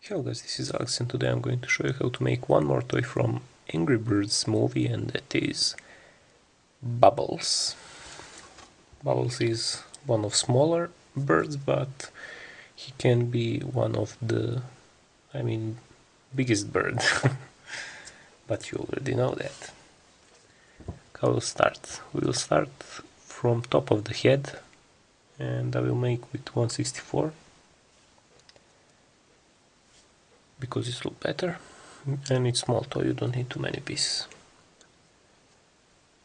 Hello guys, this is Alex and today I'm going to show you how to make one more toy from Angry Birds movie, and that is Bubbles. Bubbles is one of smaller birds, but he can be one of the, biggest bird. But you already know that. How we'll start? We will start from top of the head, and I will make with 164 because it looks better, and it's small toy, you don't need too many pieces.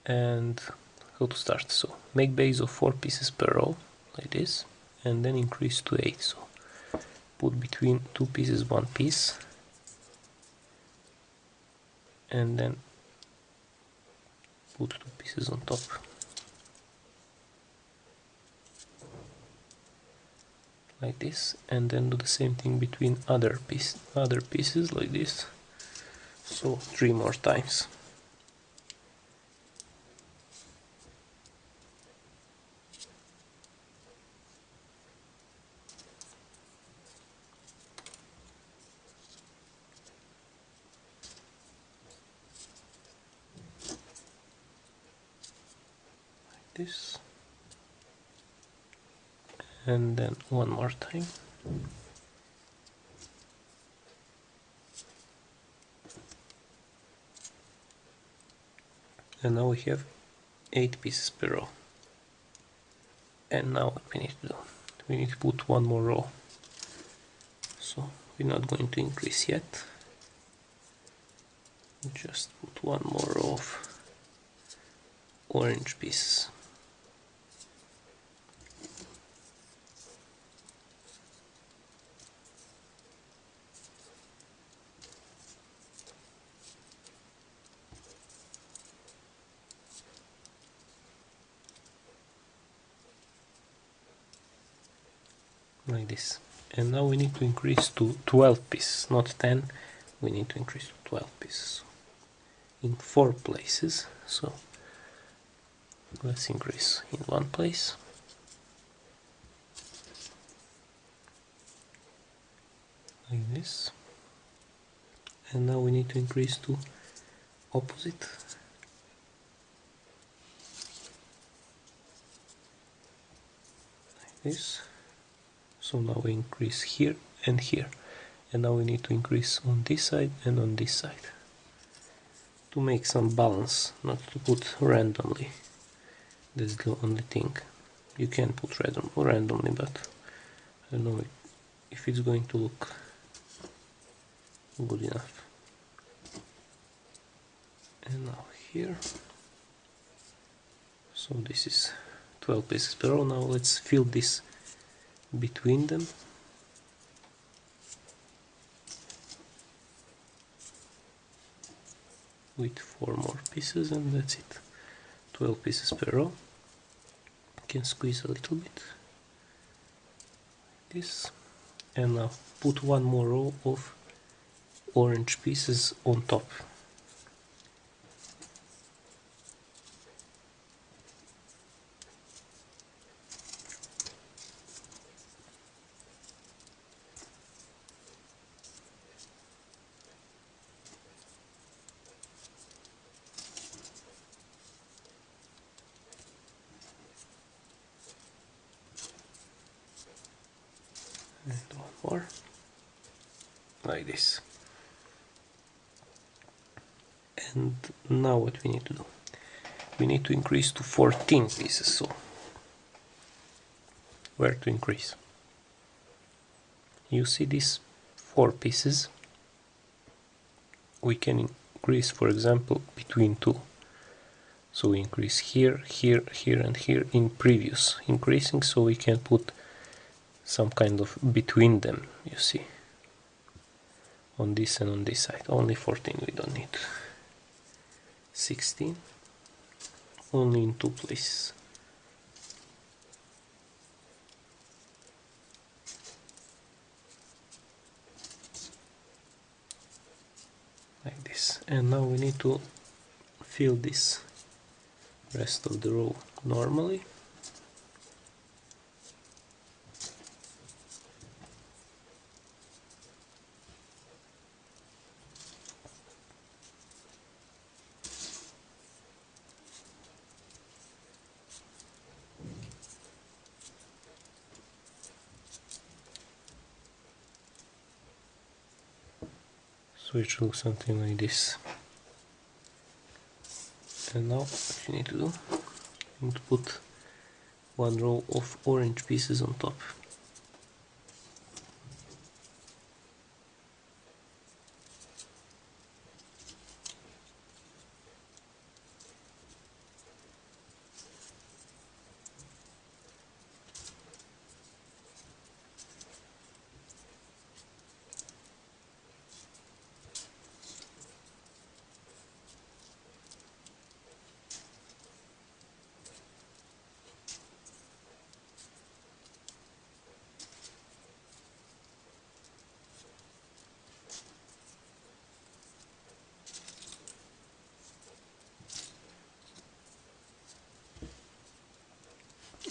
And how to start? So make base of 4 pieces per row, like this, and then increase to 8. So put between 2 pieces 1 piece, and then put 2 pieces on top, like this, and then do the same thing between other pieces, like this. So 3 more times. This, and then one more time. And now we have 8 pieces per row. And now what we need to do? We need to put one more row. So we're not going to increase yet. Just put one more row of orange pieces. Like this. And now we need to increase to 12 pieces, not 10. We need to increase to 12 pieces in 4 places. So let's increase in one place, like this, and now we need to increase to opposite, like this. So now we increase here and here, and now we need to increase on this side and on this side to make some balance, not to put randomly. That's the only thing. You can put randomly, but I don't know if it's going to look good enough. And now here, so this is 12 pieces per row. Now let's fill this between them. With 4 more pieces, and that's it. 12 pieces per row. You can squeeze a little bit, like this, and now put one more row of orange pieces on top. And one more, like this. And now what we need to do? We need to increase to 14 pieces. So where to increase? You see these 4 pieces? We can increase, for example, between 2. So we increase here, here, here, and here in previous increasing, so we can put some kind of between them, you see, on this and on this side. Only 14, we don't need 16, only in 2 places. Like this. And now we need to fill this rest of the row normally. So it should look something like this. And now what you need to do, you need to put one row of orange pieces on top.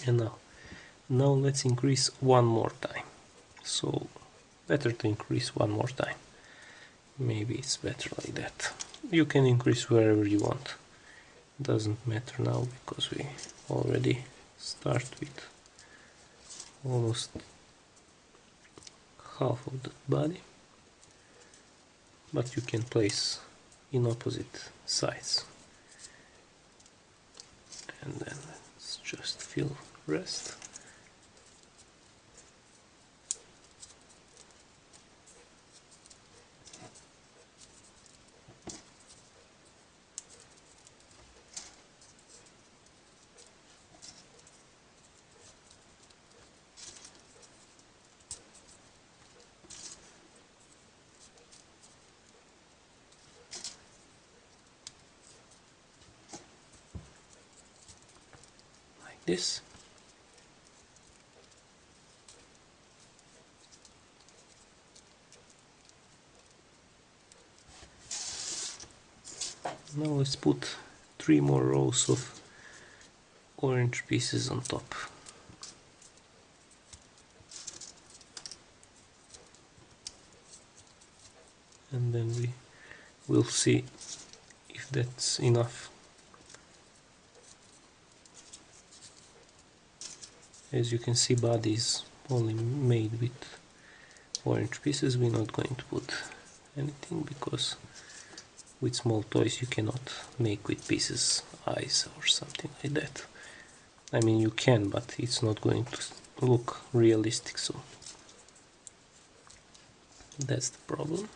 And now let's increase one more time. So better to increase one more time. Maybe it's better like that. You can increase wherever you want. Doesn't matter now because we already start with almost half of the body. But you can place in opposite sides. And then let's just fill rest. Like this. Now let's put 3 more rows of orange pieces on top. And then we will see if that's enough. As you can see, body is only made with orange pieces. We're not going to put anything because with small toys you cannot make with pieces eyes or something like that. I mean, you can, but it's not going to look realistic, so that's the problem.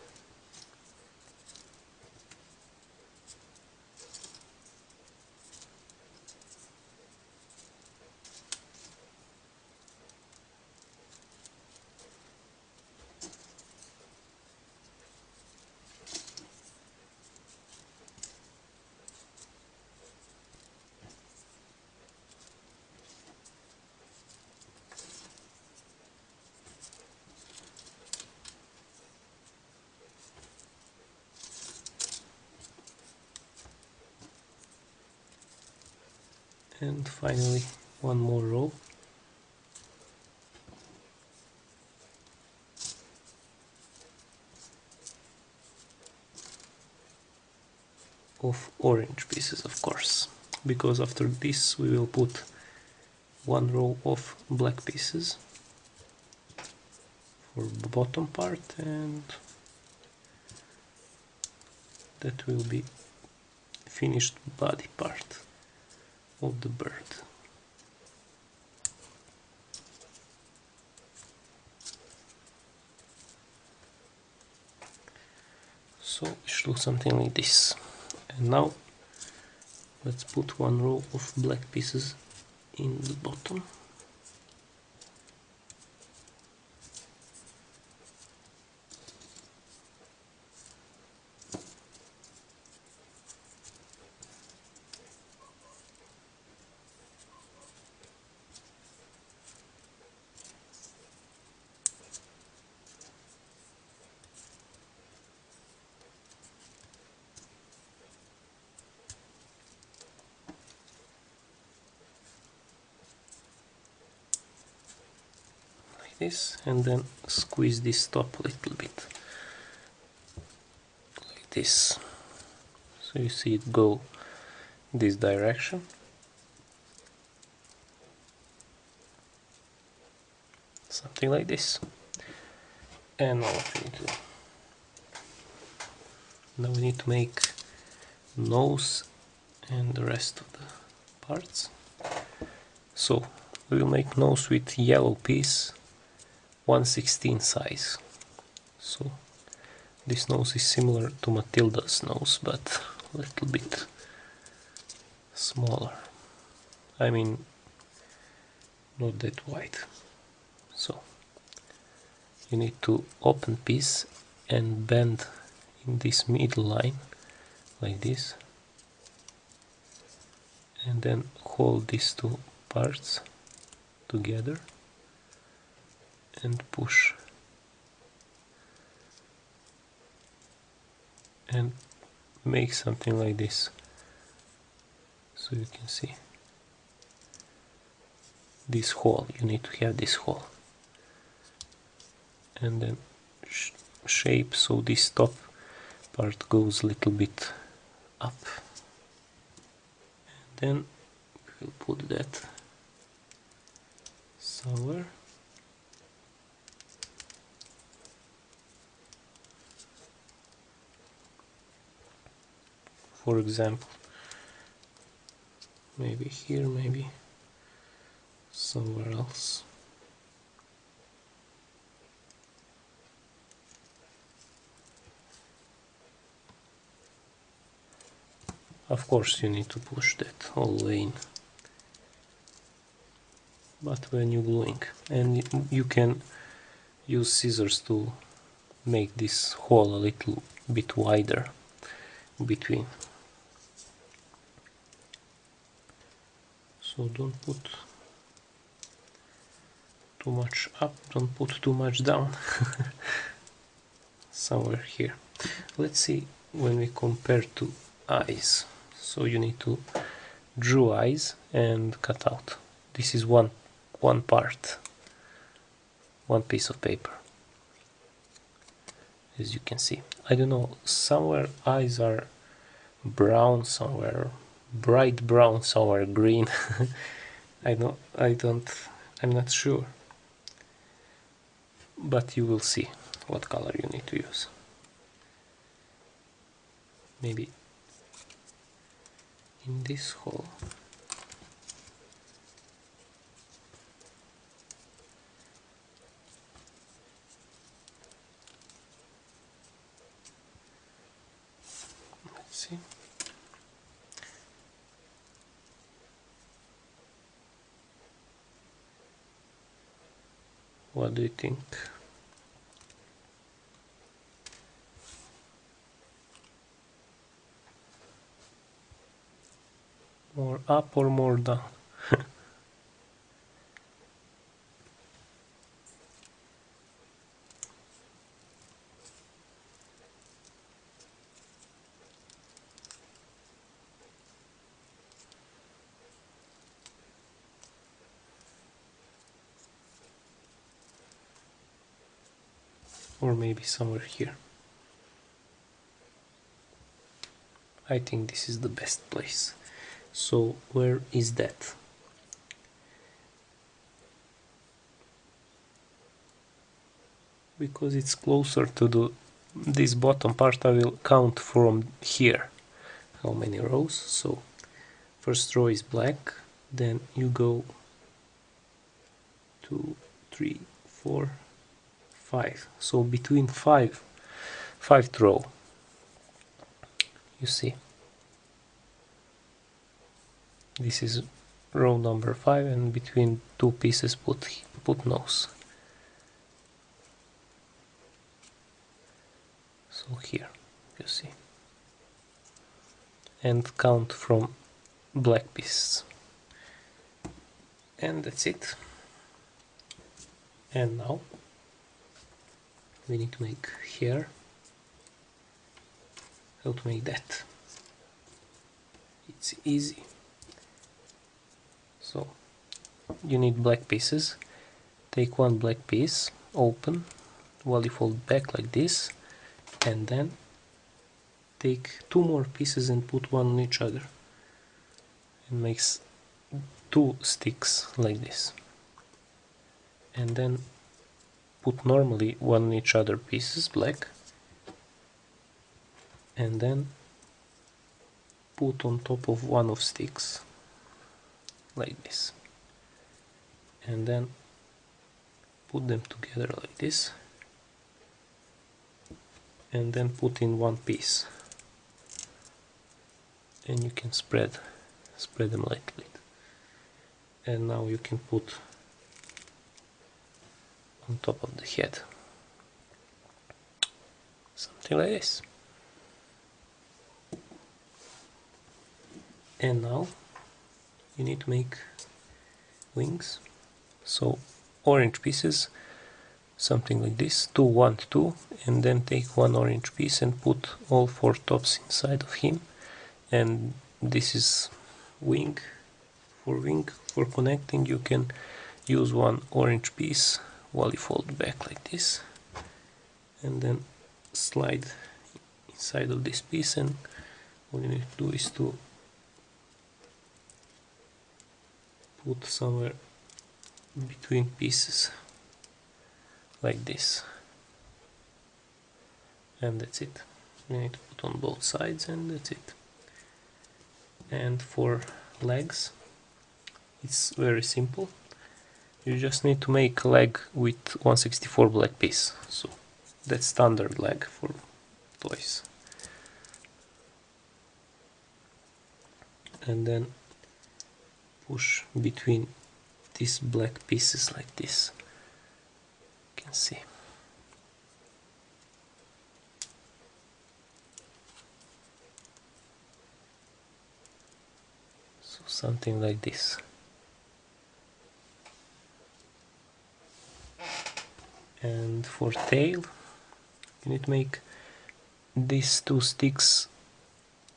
And finally, one more row. Of orange pieces, of course, because after this we will put one row of black pieces for the bottom part, and that will be finished body part of the bird. So it should look something like this. And now let's put one row of black pieces in the bottom. This, and then squeeze this top a little bit like this, so you see it go this direction. Something like this. And now what we need to do, Now we need to make nose and the rest of the parts. So we will make nose with yellow piece 1/16 size. So this nose is similar to Matilda's nose, but a little bit smaller. I mean, not that wide. So you need to open piece and bend in this middle line like this, and then hold these two parts together and push and make something like this. So you can see this hole, you need to have this hole, and then shape so this top part goes a little bit up, and then we'll put that somewhere. For example, maybe here, maybe somewhere else. Of course you need to push that all the way in, but when you're gluing, and you can use scissors to make this hole a little bit wider between. So don't put too much up, don't put too much down. Somewhere here. Let's see when we compare to eyes. So you need to draw eyes and cut out. This is one part, one piece of paper, as you can see. I don't know, somewhere eyes are brown, somewhere bright brown, somewhere green. I'm not sure, but you will see what color you need to use. Maybe in this hole. Let's see. What do you think? More up or more down? Or maybe somewhere here. I think this is the best place. So where is that? Because it's closer to this bottom part, I will count from here how many rows. So first row is black, then you go 2, 3, 4, 5. So between fifth row, you see, this is row number 5, and between two pieces put nose. So here you see, and count from black pieces, and that's it. And now we need to make hair. How to make that? It's easy. So you need black pieces. Take one black piece, open, while you fold back like this, and then take two more pieces and put one on each other. It makes two sticks like this. And then put normally one on each other pieces, black, and then put on top of one of sticks like this, and then put them together like this, and then put in one piece, and you can spread them a little bit, and now you can put on top of the head something like this. And now you need to make wings. So orange pieces, something like this, 2, 1, 2, and then take one orange piece and put all 4 tops inside of him, and this is wing. For connecting you can use one orange piece while you fold back like this, and then slide inside of this piece, and what you need to do is to put somewhere between pieces like this, and that's it. You need to put on both sides, and that's it. And for legs it's very simple. You just need to make a leg with 1/64 black piece, so that's standard leg for toys. And then push between these black pieces like this, you can see. So something like this. And for tail you need to make these 2 sticks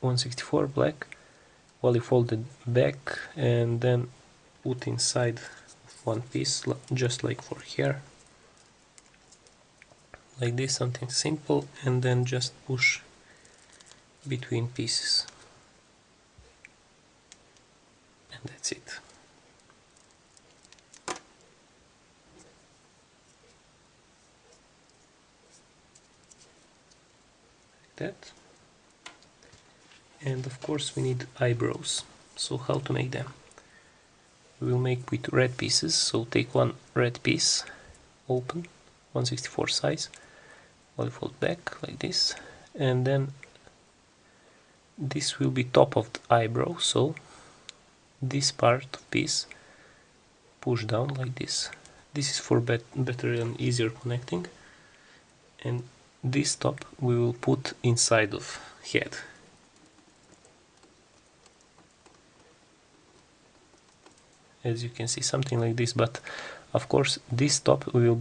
1/64 black while you fold it back, and then put inside one piece just like for hair, like this, something simple, and then just push between pieces, and that's it. Like that. And of course we need eyebrows. So how to make them? We will make with red pieces, so take one red piece, open, 1/64 size, while you fold back like this, and then this will be top of the eyebrow, so this part of piece push down like this. This is for better and easier connecting, and this top we will put inside of head. As you can see, something like this, but of course this top will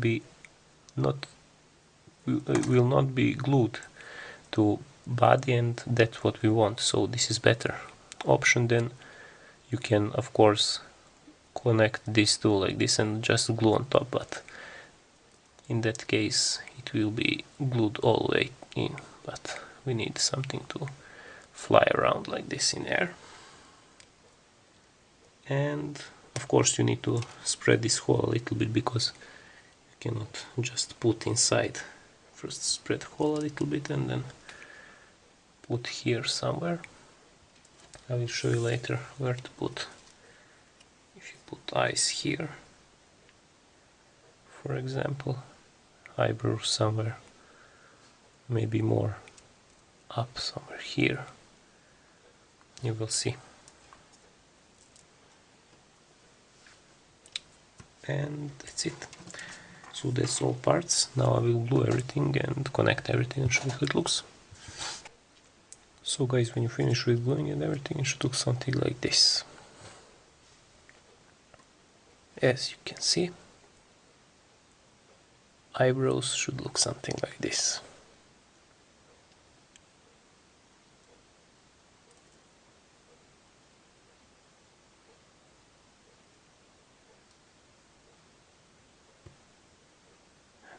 not be glued to body, and that's what we want, so this is better option. Then you can of course connect these two like this and just glue on top, but in that case it will be glued all the way in, but we need something to fly around like this in air. And of course you need to spread this hole a little bit, because you cannot just put inside. First spread hole a little bit and then put here somewhere. I will show you later where to put. If you put eyes here, for example, eyebrows somewhere, maybe more up somewhere here, you will see. And that's it. So that's all parts. Now I will glue everything and connect everything and show you how it looks. So guys, when you finish with gluing and everything, it should look something like this. As you can see, eyebrows should look something like this.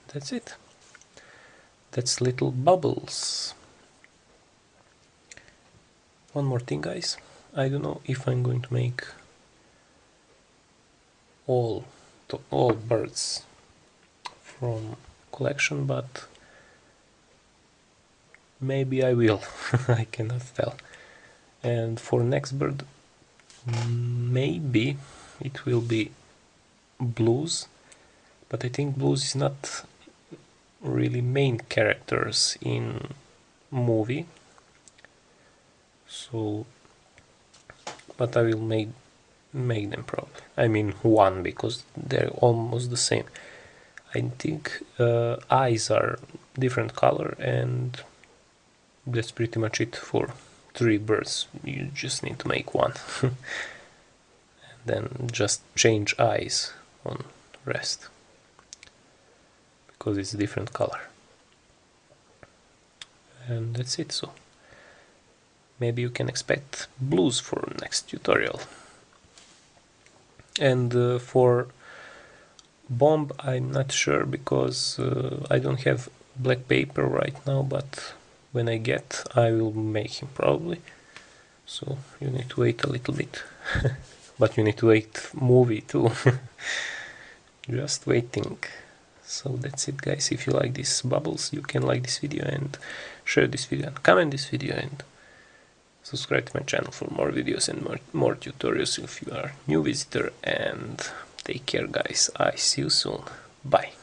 That's it. That's little bubbles. One more thing, guys. I don't know if I'm going to make all birds from collection, but maybe I will. I cannot tell. And for next bird, maybe it will be blues, but I think blues is not really main characters in movie, so but I will make them probably. I mean one, because they're almost the same. I think eyes are different color, and that's pretty much it for 3 birds. You just need to make one. And then just change eyes on rest, because it's a different color. And that's it. So maybe you can expect blues for next tutorial. And for bomb, I'm not sure, because I don't have black paper right now, but when I get, I will make him probably. So you need to wait a little bit. But you need to wait movie too. Just waiting. So that's it, guys. If you like these bubbles, you can like this video and share this video and comment this video and subscribe to my channel for more videos and more tutorials if you are new visitor. And take care, guys. I see you soon. Bye.